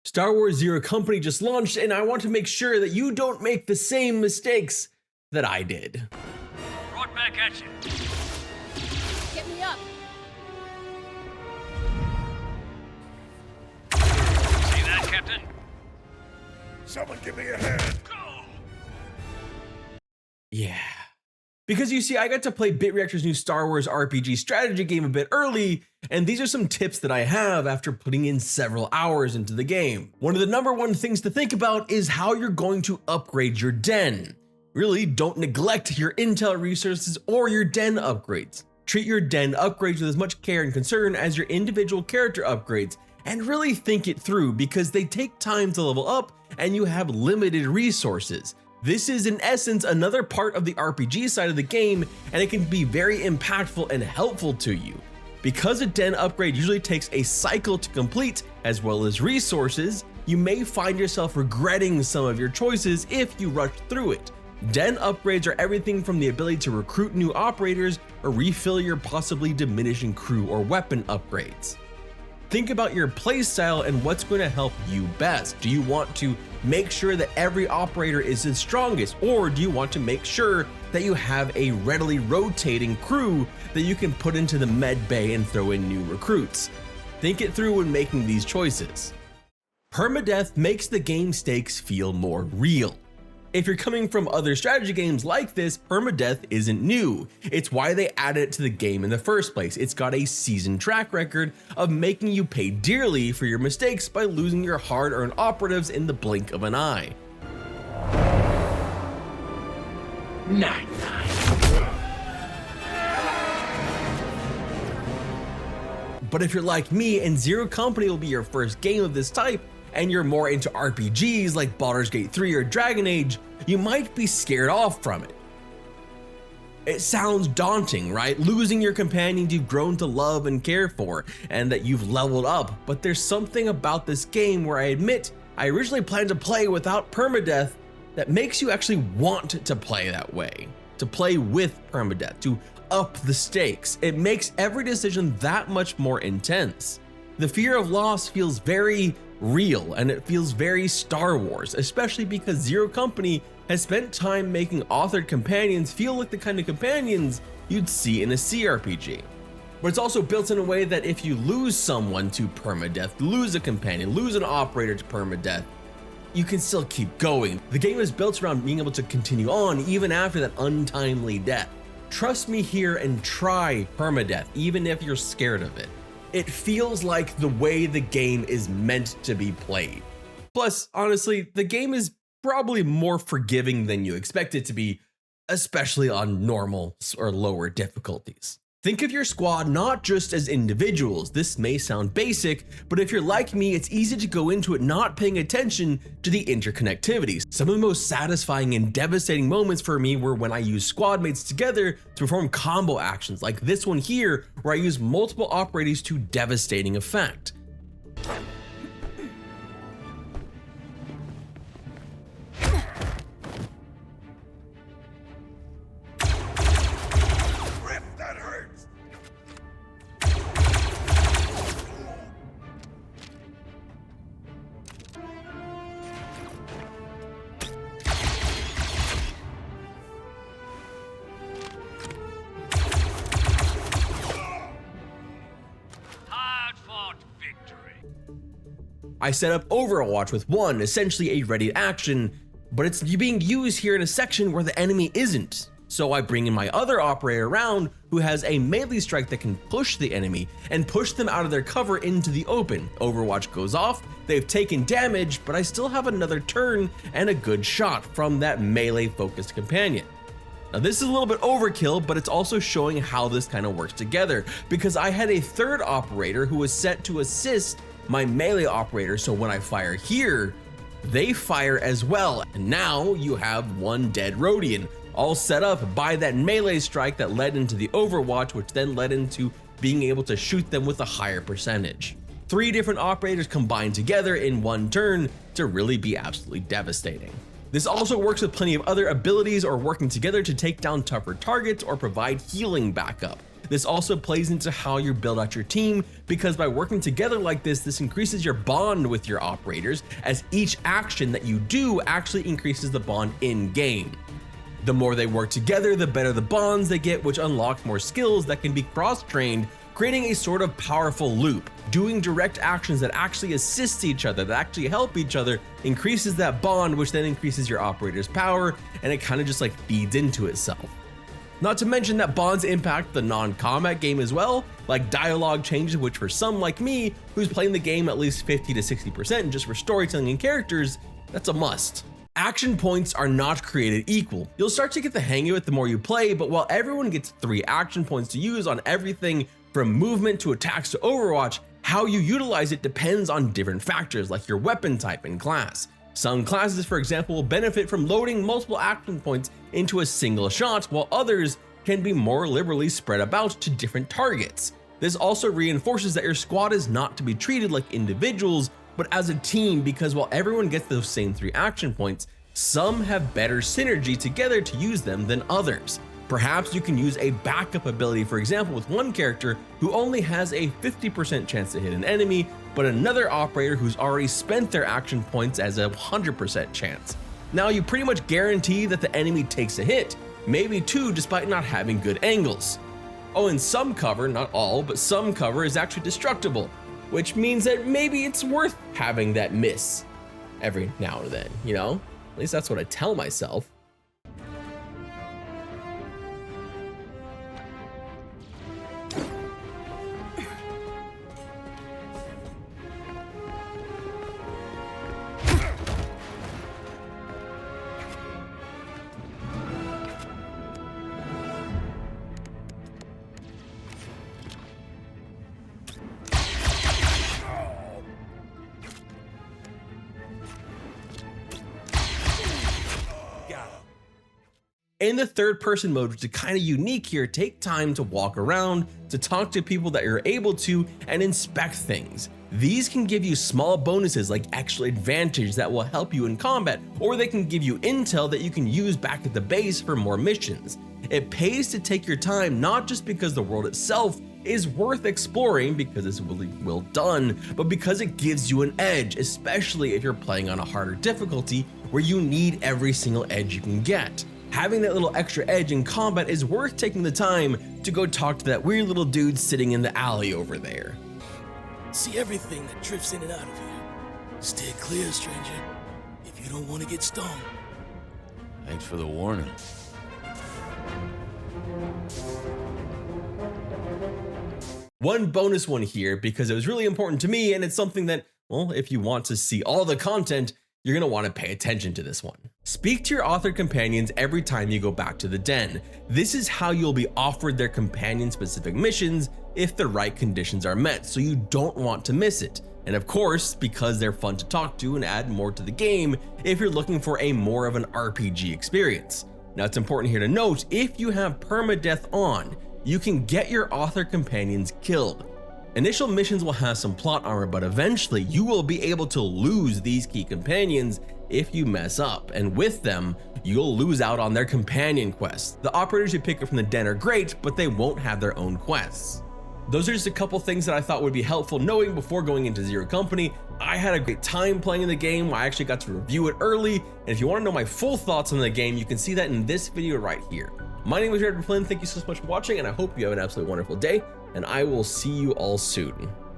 Star Wars Zero Company just launched, and I want to make sure that you don't make the same mistakes that I did. Right back at you. Get me up. See that, Captain? Someone give me a hand. Go! Yeah. Because you see, I got to play BitReactor's new Star Wars RPG strategy game a bit early, and these are some tips that I have after putting in several hours into the game. One of the #1 things to think about is how you're going to upgrade your den. Really, don't neglect your intel resources or your den upgrades. Treat your den upgrades with as much care and concern as your individual character upgrades, and really think it through because they take time to level up and you have limited resources. This is in essence another part of the RPG side of the game, and it can be very impactful and helpful to you. Because a den upgrade usually takes a cycle to complete as well as resources, you may find yourself regretting some of your choices if you rush through it. Den upgrades are everything from the ability to recruit new operators or refill your possibly diminishing crew or weapon upgrades. Think about your playstyle and what's going to help you best. Do you want to make sure that every operator is the strongest, or do you want to make sure that you have a readily rotating crew that you can put into the med bay and throw in new recruits? Think it through when making these choices. Permadeath makes the game stakes feel more real. If you're coming from other strategy games like this, permadeath isn't new. It's why they added it to the game in the first place. It's got a seasoned track record of making you pay dearly for your mistakes by losing your hard-earned operatives in the blink of an eye. But if you're like me and Zero Company will be your first game of this type, and you're more into RPGs like Baldur's Gate 3 or Dragon Age, you might be scared off from it. It sounds daunting, right? Losing your companions you've grown to love and care for, and that you've leveled up, but there's something about this game where I admit I originally planned to play without permadeath that makes you actually want to play that way, to play with permadeath, to up the stakes. It makes every decision that much more intense. The fear of loss feels very real, and it feels very Star Wars, especially because Zero Company has spent time making authored companions feel like the kind of companions you'd see in a CRPG. But it's also built in a way that if you lose someone to permadeath, lose a companion, lose an operator to permadeath, you can still keep going. The game is built around being able to continue on even after that untimely death. Trust me here and try permadeath, even if you're scared of it. It feels like the way the game is meant to be played. Plus, honestly, the game is probably more forgiving than you expect it to be, especially on normal or lower difficulties. Think of your squad not just as individuals. This may sound basic, but if you're like me, it's easy to go into it not paying attention to the interconnectivity. Some of the most satisfying and devastating moments for me were when I used squad mates together to perform combo actions, like this one here, where I use multiple operators to devastating effect. I set up Overwatch with one, essentially a ready action, but it's being used here in a section where the enemy isn't. So I bring in my other operator around who has a melee strike that can push the enemy and push them out of their cover into the open. Overwatch goes off, they've taken damage, but I still have another turn and a good shot from that melee focused companion. Now this is a little bit overkill, but it's also showing how this kind of works together, because I had a third operator who was set to assist my melee operator, so when I fire here, they fire as well, and now you have one dead Rodian, all set up by that melee strike that led into the Overwatch, which then led into being able to shoot them with a higher percentage. 3 different operators combined together in one turn to really be absolutely devastating. This also works with plenty of other abilities or working together to take down tougher targets or provide healing backup. This also plays into how you build out your team, because by working together like this increases your bond with your operators, as each action that you do actually increases the bond in game. The more they work together, the better the bonds they get, which unlocks more skills that can be cross-trained, creating a sort of powerful loop. Doing direct actions that actually assist each other, that actually help each other, increases that bond, which then increases your operator's power, and it kind of just like feeds into itself. Not to mention that bonds impact the non-combat game as well, like dialogue changes, which for some like me, who's playing the game at least 50 to 60% just for storytelling and characters, that's a must. Action points are not created equal. You'll start to get the hang of it the more you play, but while everyone gets 3 action points to use on everything from movement to attacks to Overwatch, how you utilize it depends on different factors like your weapon type and class. Some classes, for example, will benefit from loading multiple action points into a single shot, while others can be more liberally spread about to different targets. This also reinforces that your squad is not to be treated like individuals, but as a team, because while everyone gets those same 3 action points, some have better synergy together to use them than others. Perhaps you can use a backup ability, for example, with one character who only has a 50% chance to hit an enemy, but another operator who's already spent their action points as a 100% chance. Now you pretty much guarantee that the enemy takes a hit, maybe 2 despite not having good angles. Oh, and some cover, not all, but some cover is actually destructible, which means that maybe it's worth having that miss every now and then, you know? At least that's what I tell myself. In the third person mode, which is kind of unique here, take time to walk around, to talk to people that you're able to, and inspect things. These can give you small bonuses like extra advantage that will help you in combat, or they can give you intel that you can use back at the base for more missions. It pays to take your time, not just because the world itself is worth exploring because it's really well done, but because it gives you an edge, especially if you're playing on a harder difficulty where you need every single edge you can get. Having that little extra edge in combat is worth taking the time to go talk to that weird little dude sitting in the alley over there. See everything that drifts in and out of here. Stay clear, stranger, if you don't want to get stung. Thanks for the warning. One bonus one here because it was really important to me, and it's something that, well, if you want to see all the content, you're going to want to pay attention to this one. Speak to your author companions every time you go back to the den. This is how you'll be offered their companion specific missions if the right conditions are met, so you don't want to miss it. And of course, because they're fun to talk to and add more to the game if you're looking for a more of an RPG experience. Now it's important here to note, if you have permadeath on, you can get your author companions killed. Initial missions will have some plot armor, but eventually you will be able to lose these key companions if you mess up, and with them, you'll lose out on their companion quests. The operators you pick up from the den are great, but they won't have their own quests. Those are just a couple things that I thought would be helpful knowing before going into Zero Company. I had a great time playing the game. I actually got to review it early, and if you want to know my full thoughts on the game, you can see that in this video right here. My name is Jared Flynn. Thank you so much for watching, and I hope you have an absolutely wonderful day, and I will see you all soon.